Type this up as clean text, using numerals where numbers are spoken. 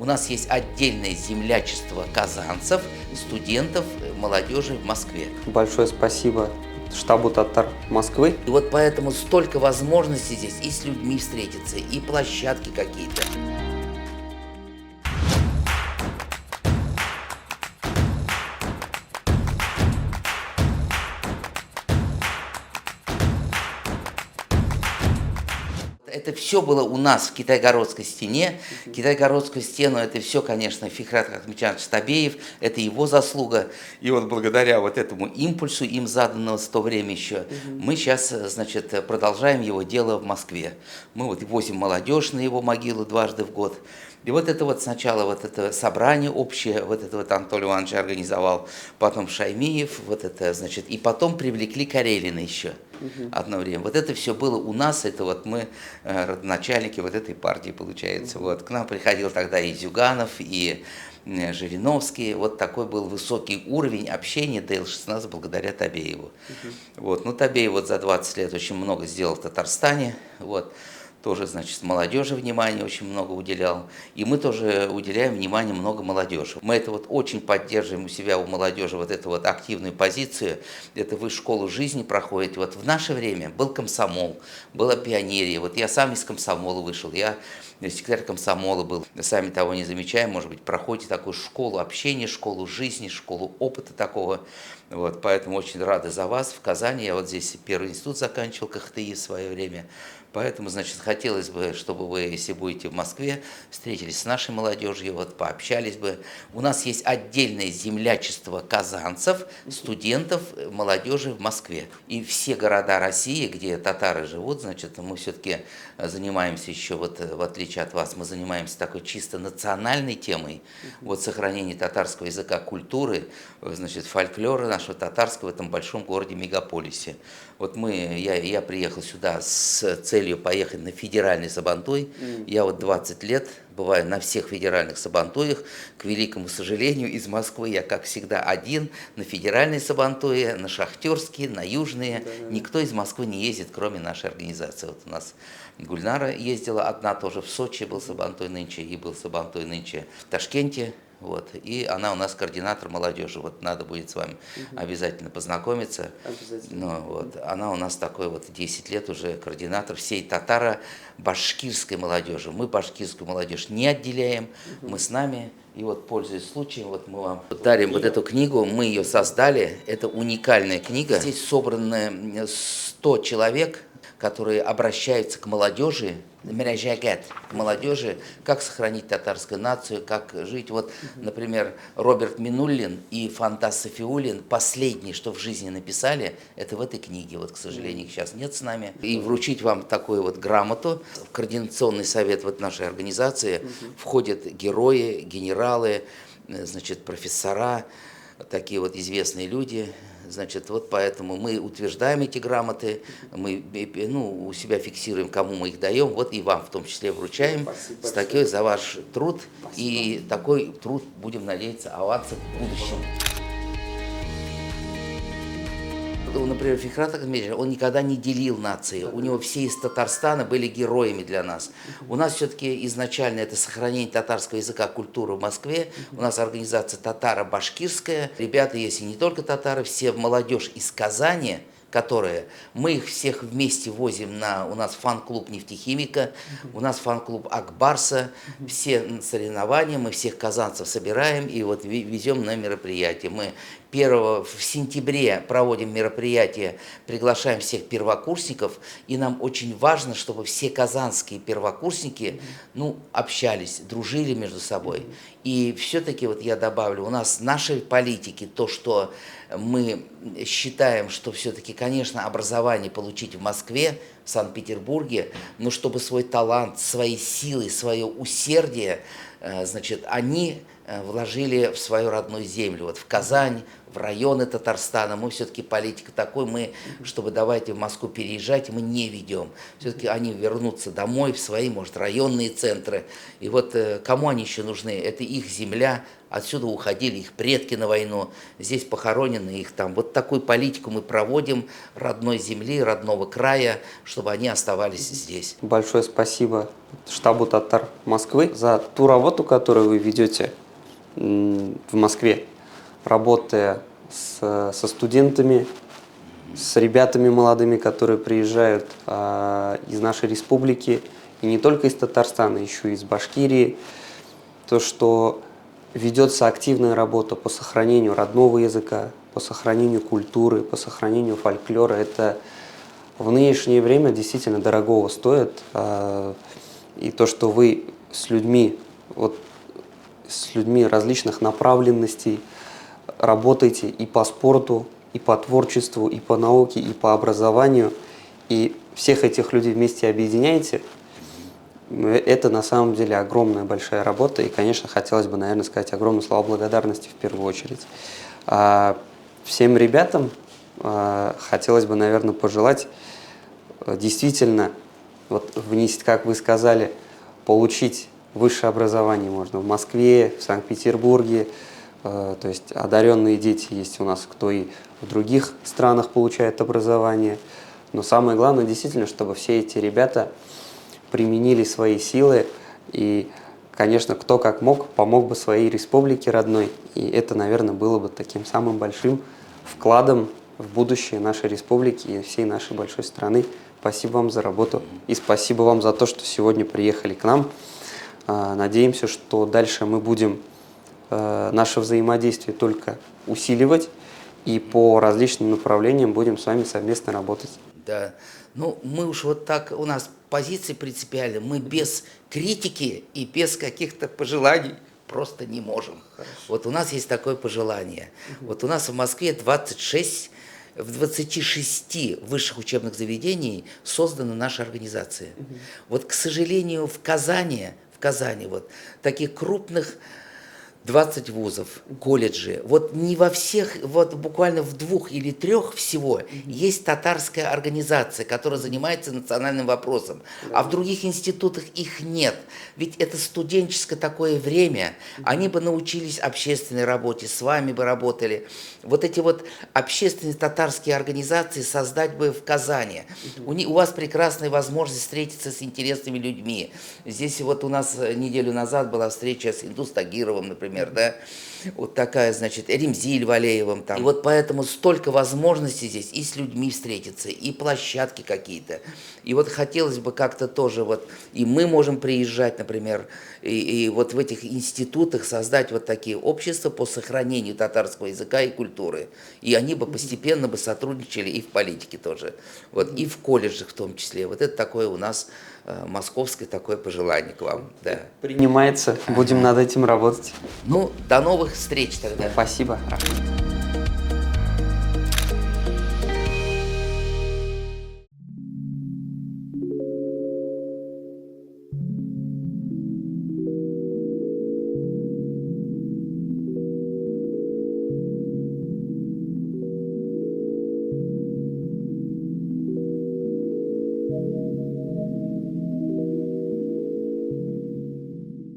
У нас есть отдельное землячество казанцев, студентов, молодежи в Москве. Большое спасибо штабу татар Москвы. И вот поэтому столько возможностей здесь и с людьми встретиться, и площадки какие-то. Это все было у нас в Китай-Городской стене. Китай-Городскую стену — это все, конечно, Фихрат Ахметжанович Табеев, это его заслуга. И вот благодаря вот этому импульсу, им заданного в то время еще, мы сейчас, значит, продолжаем его дело в Москве. Мы вот возим молодежь на его могилу дважды в год. И вот это вот сначала вот это собрание общее, вот это вот Анатолий Иванович организовал, потом Шаймиев, вот это, значит, и потом привлекли Карелина еще одно время. Вот это все было у нас, это вот мы родоначальники вот этой партии, получается. Вот. К нам приходил тогда и Зюганов, и Жириновский. Вот такой был высокий уровень общения ДЛ-16 благодаря Табееву. Вот. Ну, Табеев вот за 20 лет очень много сделал в Татарстане. Вот. Тоже, значит, молодежи внимание очень много уделял. И мы тоже уделяем внимание много молодежи. Мы это вот очень поддерживаем у себя, у молодежи, вот эту вот активную позицию. Это вы школу жизни проходите. Вот в наше время был комсомол, была пионерия. Вот я сам из комсомола вышел, я секретарь комсомола был. Сами того не замечаем, может быть, проходите такую школу общения, школу жизни, школу опыта такого. Вот, поэтому очень рады за вас в Казани. Я вот здесь первый институт заканчивал, КХТИ в свое время. Поэтому, значит, хотелось бы, чтобы вы, если будете в Москве, встретились с нашей молодежью, вот, пообщались бы. У нас есть отдельное землячество казанцев, студентов, молодежи в Москве. И все города России, где татары живут, значит, мы все-таки занимаемся еще, вот, в отличие от вас, мы занимаемся такой чисто национальной темой, вот, сохранение татарского языка, культуры, значит, фольклора нашего татарского в этом большом городе-мегаполисе. Вот я приехал сюда с целью поехать на федеральный Сабантуй. Я вот 20 лет бываю на всех федеральных Сабантуях. К великому сожалению, из Москвы я, как всегда, один на федеральные Сабантуи, на шахтерские, на южные. Никто из Москвы не ездит, кроме нашей организации. Вот у нас Гульнара ездила одна тоже в Сочи, был Сабантуй нынче, и был Сабантуй нынче в Ташкенте. Вот. И она у нас координатор молодежи. Вот надо будет с вами обязательно познакомиться. Обязательно. Ну, вот. Она у нас такой вот 10 лет уже координатор всей татаро-башкирской молодежи. Мы башкирскую молодежь не отделяем, мы с нами. И вот, пользуясь случаем, вот мы вам дарим вот эту книгу, мы ее создали. Это уникальная книга. Здесь собраны 100 человек, которые обращаются к молодежи, к молодежи, как сохранить татарскую нацию, как жить. Вот, например, Роберт Минуллин и Фантас Сафиуллин, последнее, что в жизни написали, это в этой книге. Вот, к сожалению, их сейчас нет с нами. И вручить вам такую вот грамоту. В координационный совет вот нашей организации входят герои, генералы, значит, профессора, такие вот известные люди. Значит, вот поэтому мы утверждаем эти грамоты, мы у себя фиксируем, кому мы их даем, вот и вам в том числе вручаем. Спасибо с такой за ваш труд. И такой труд, будем надеяться, авансом в будущем. Например, Фихрат Ахметович, он никогда не делил нации. У него все из Татарстана были героями для нас. У нас все-таки изначально это сохранение татарского языка, культуры в Москве. У нас организация татаро-башкирская. Ребята, если не только татары, все молодежь из Казани, которые мы их всех вместе возим у нас фан-клуб нефтехимика, у нас фан-клуб Акбарса, все соревнования, мы всех казанцев собираем и вот везем на мероприятие. Мы 1 в сентябре проводим мероприятие, приглашаем всех первокурсников, и нам очень важно, чтобы все казанские первокурсники общались, дружили между собой. И все-таки, вот я добавлю, у нас наши политики, то, что мы считаем, что все-таки, конечно, образование получить в Москве, в Санкт-Петербурге, но чтобы свой талант, свои силы, свое усердие, значит, они вложили в свою родную землю, вот в Казань, в районы Татарстана. Мы все-таки политика такой, мы, чтобы давайте в Москву переезжать, мы не ведем. Все-таки они вернутся домой, в свои, может, районные центры. И вот кому они еще нужны? Это их земля, отсюда уходили их предки на войну, здесь похоронены их там. Вот такую политику мы проводим родной земли, родного края, чтобы они оставались здесь. Большое спасибо штабу татар Москвы за ту работу, которую вы ведете в Москве, работая со студентами, с ребятами молодыми, которые приезжают из нашей республики, и не только из Татарстана, еще и из Башкирии. То, что ведется активная работа по сохранению родного языка, по сохранению культуры, по сохранению фольклора, это в нынешнее время действительно дорогого стоит. И то, что вы с людьми различных направленностей работаете и по спорту, и по творчеству, и по науке, и по образованию, и всех этих людей вместе объединяете, это на самом деле огромная большая работа, и, конечно, хотелось бы, наверное, сказать огромные слова благодарности в первую очередь. Всем ребятам хотелось бы, наверное, пожелать действительно, вот внести, как вы сказали, получить высшее образование можно в Москве, в Санкт-Петербурге, то есть одаренные дети есть у нас, кто и в других странах получает образование. Но самое главное, действительно, чтобы все эти ребята применили свои силы и, конечно, кто как мог, помог бы своей республике родной. И это, наверное, было бы таким самым большим вкладом в будущее нашей республики и всей нашей большой страны. Спасибо вам за работу и спасибо вам за то, что сегодня приехали к нам. Надеемся, что дальше мы будем наше взаимодействие только усиливать и по различным направлениям будем с вами совместно работать. Да, ну мы уж вот так, у нас позиции принципиальные, мы без критики и без каких-то пожеланий просто не можем. Хорошо. Вот у нас есть такое пожелание. Вот у нас в Москве 26 высших учебных заведений создана наша организация. Вот, к сожалению, в Казани вот таких крупных 20 вузов, колледжи. Вот не во всех, вот буквально в 2 или 3 всего есть татарская организация, которая занимается национальным вопросом. А в других институтах их нет. Ведь это студенческое такое время. Они бы научились общественной работе, с вами бы работали. Вот эти вот общественные татарские организации создать бы в Казани. У вас прекрасная возможность встретиться с интересными людьми. Здесь вот у нас неделю назад была встреча с Индус Тагировым, например, да, вот такая, значит, Ремзиль Валеевым там. И вот поэтому столько возможностей здесь и с людьми встретиться, и площадки какие-то. И вот хотелось бы как-то тоже вот, и мы можем приезжать, например, и вот в этих институтах создать вот такие общества по сохранению татарского языка и культуры. И они бы постепенно бы сотрудничали и в политике тоже, вот, и в колледжах в том числе. Вот это такое у нас московское такое пожелание к вам. Да. Принимается, будем над этим работать. Ну, до новых встреч тогда. Спасибо.